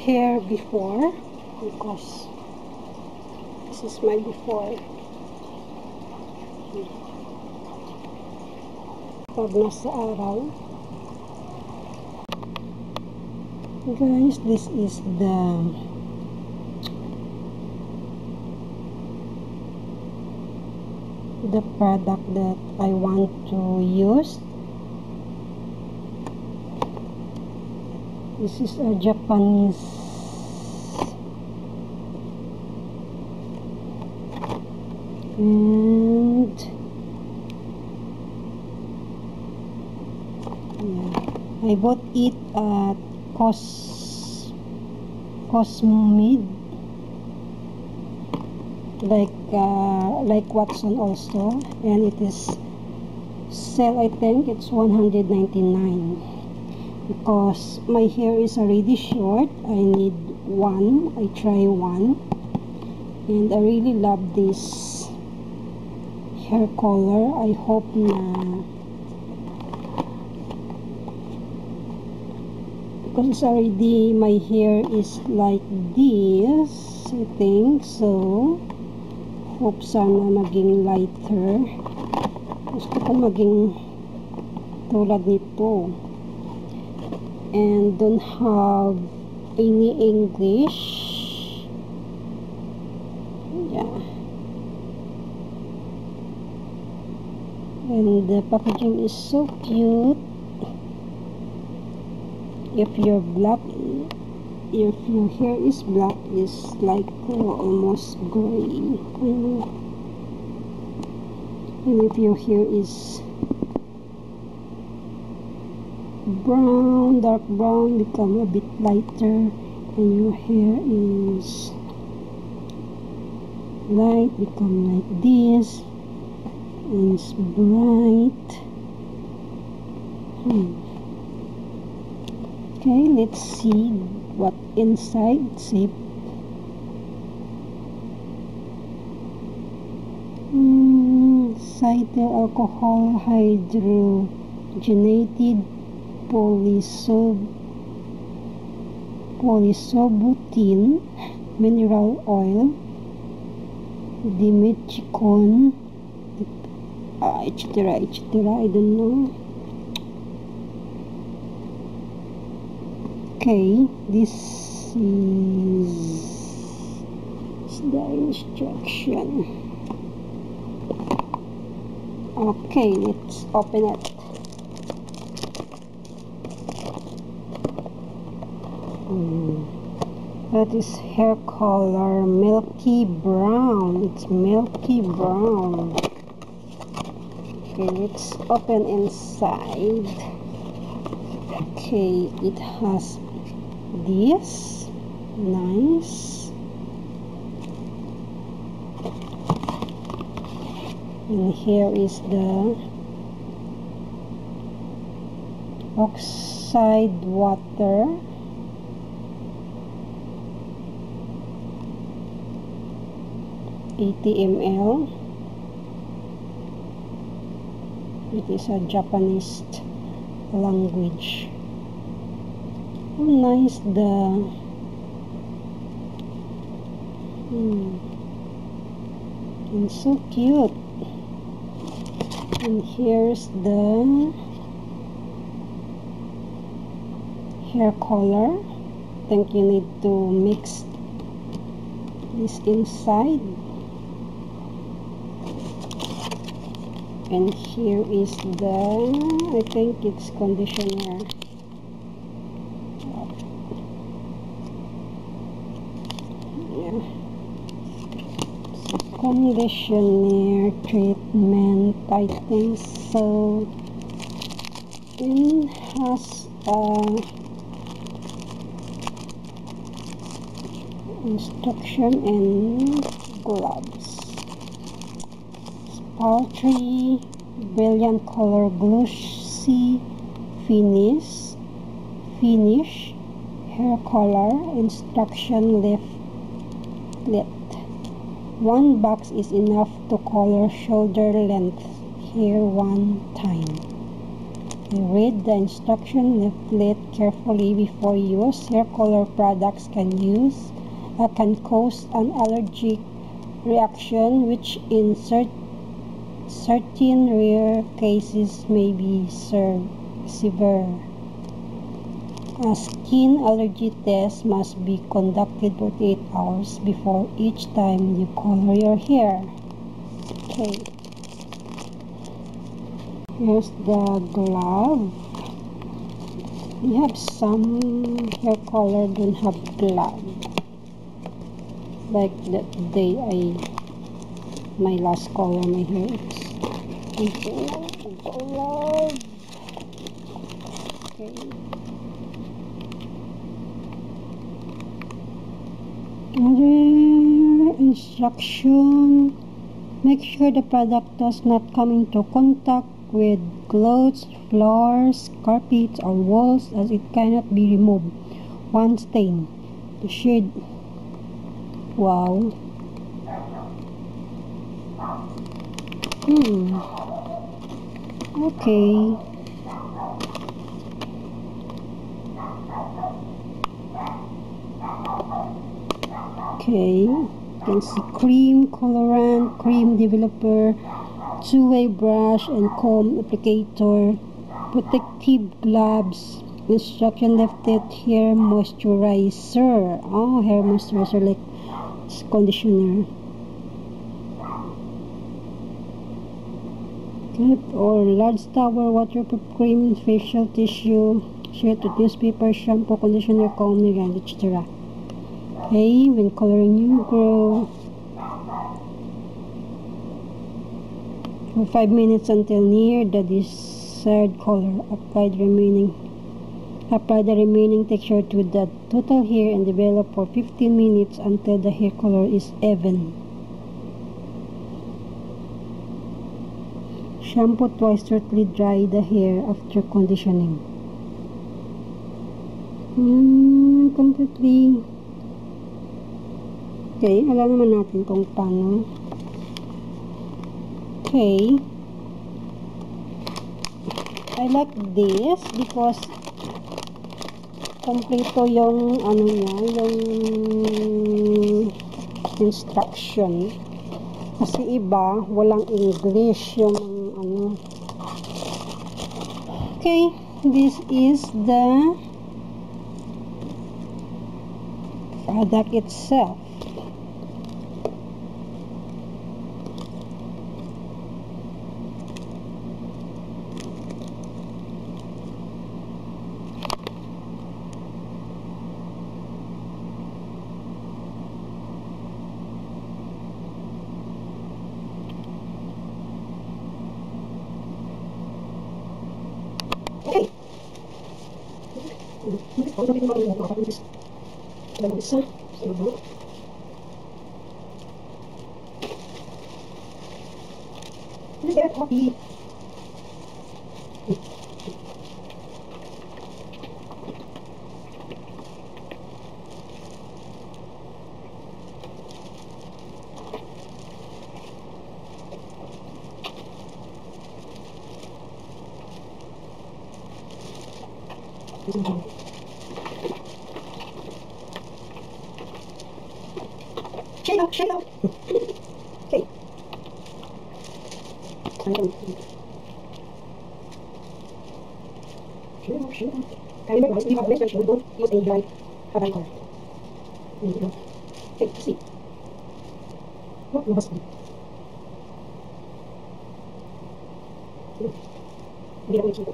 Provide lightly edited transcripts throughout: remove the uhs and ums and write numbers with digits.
hair before, because this is my before. Pag nasa araw. Guys, this is the product that I want to use. This is a Japanese and yeah, I bought it at Cosmomid, like Watson also, and it is sale. I think it's $199 because my hair is already short. I need one. I try one, and I really love this hair color. I hope na, because it's already, my hair is like this, I think, so hope sana maging lighter. Gusto ko maging tulad nito, and don't have any English. Yeah, and the packaging is so cute. If your hair is black, it's like almost gray, and if your hair is brown, dark brown, become a bit lighter, and your hair is light, become like this, and it's bright. Okay, let's see what inside. Zip. Cetyl alcohol hydrogenated polysobutene mineral oil, dimethicone, etc. I don't know. Okay, this is the instruction. Okay, let's open it. That is hair color milky brown. It's milky brown. Okay, let's open inside. Okay, it has this nice, and here is the oxide water, $80 ml. It is a Japanese language. Oh, nice, and so cute. And here's the hair color. I think you need to mix this inside. And here is the, I think it's conditioner. Conditioner treatment, I think so. It has instruction and gloves. Paltry brilliant color glossy finish hair color instruction leaflet. One box is enough to color shoulder length hair one time. Okay, read the instruction leaflet carefully before use. Hair color products can cause an allergic reaction, which in certain rare cases may be severe. A skin allergy test must be conducted 48 hours before each time you color your hair. Okay. Here's the glove. We have some hair color don't have glove. Like that day my last color my hair is glove. Okay. Other instruction: make sure the product does not come into contact with clothes, floors, carpets, or walls, as it cannot be removed. One stain. The shade. Wow. Okay. Okay, you can see cream colorant, cream developer, two-way brush and comb applicator, protective gloves, instruction leaflet, hair moisturizer. Oh, hair moisturizer like conditioner. Clip or large towel, waterproof cream, facial tissue, shade with newspaper, shampoo, conditioner, comb, etc. Okay, when coloring you grow for 5 minutes until near the desired color. Apply the remaining texture to the total hair and develop for 15 minutes until the hair color is even. Shampoo twice to dry the hair after conditioning. Completely. Okay, alam naman natin kung paano. Okay. I like this because kompleto yung ano niya, yung instruction. Kasi iba, walang English yung ano. Okay, this is the product itself. Okay. Shake out. Okay. Shake out. Remember, guys, if you have less don't use a dry color. There you go. Okay, see. What must be? Hindi na ko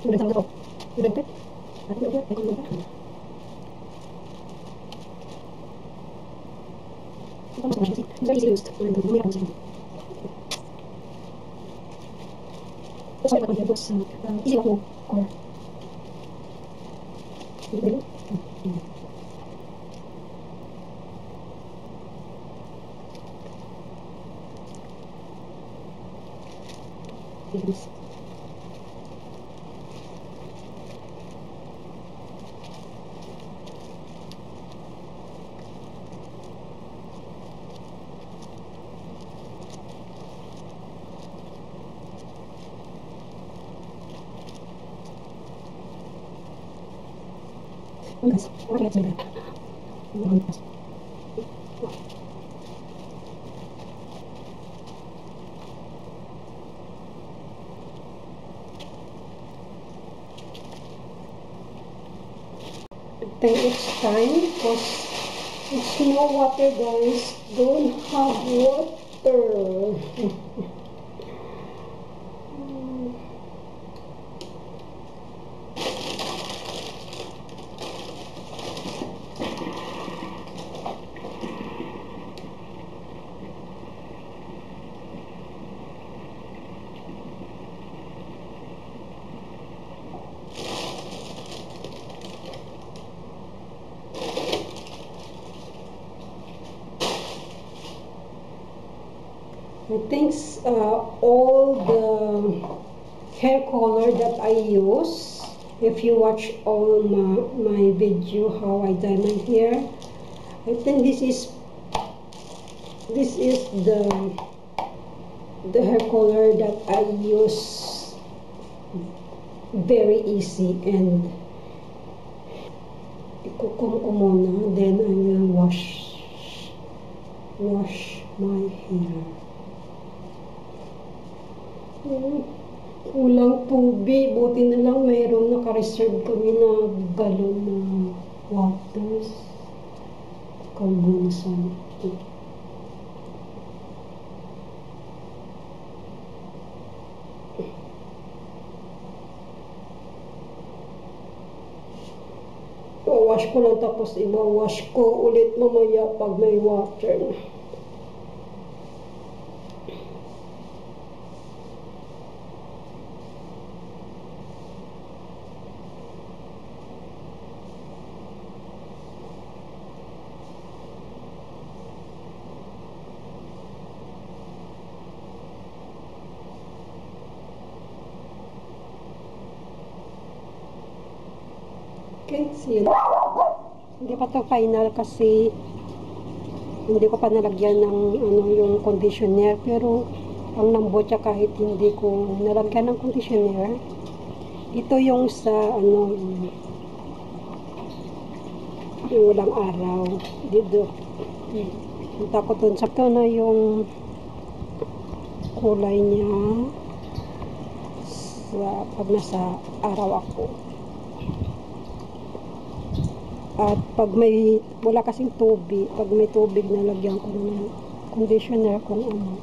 Udah tahu. Udah deket. Tapi udah udah. Kita masuk lagi sih. Very serious. Ini kan sih. Sorry about the books. Easy walk or. Gitu. Yes. Guys, what let's do that. I think it's time because it's no water, guys. Don't have water. I think all the hair color that I use, if you watch all my video how I dye my hair, I think this is the hair color that I use very easy, and ikukum ko muna, then I will wash my hair. Kulang tubig, buti na lang mayroong naka-reserve kami na galon na waters. Kalbunasan. Wash ko lang tapos iba-wash ko ulit mamaya pag may water na. Okay, so yun. Hindi pa to final kasi hindi ko pa nalagyan ng yung conditioner, pero ang lambot siya kahit hindi ko nalagyan ng conditioner. Ito yung sa yung walang araw dito. Punta ko dun sa na yung kulay niya sa pag nasa araw ako. At pag may, wala kasing tubig, pag may tubig, nalagyan ko ng conditioner kung ano.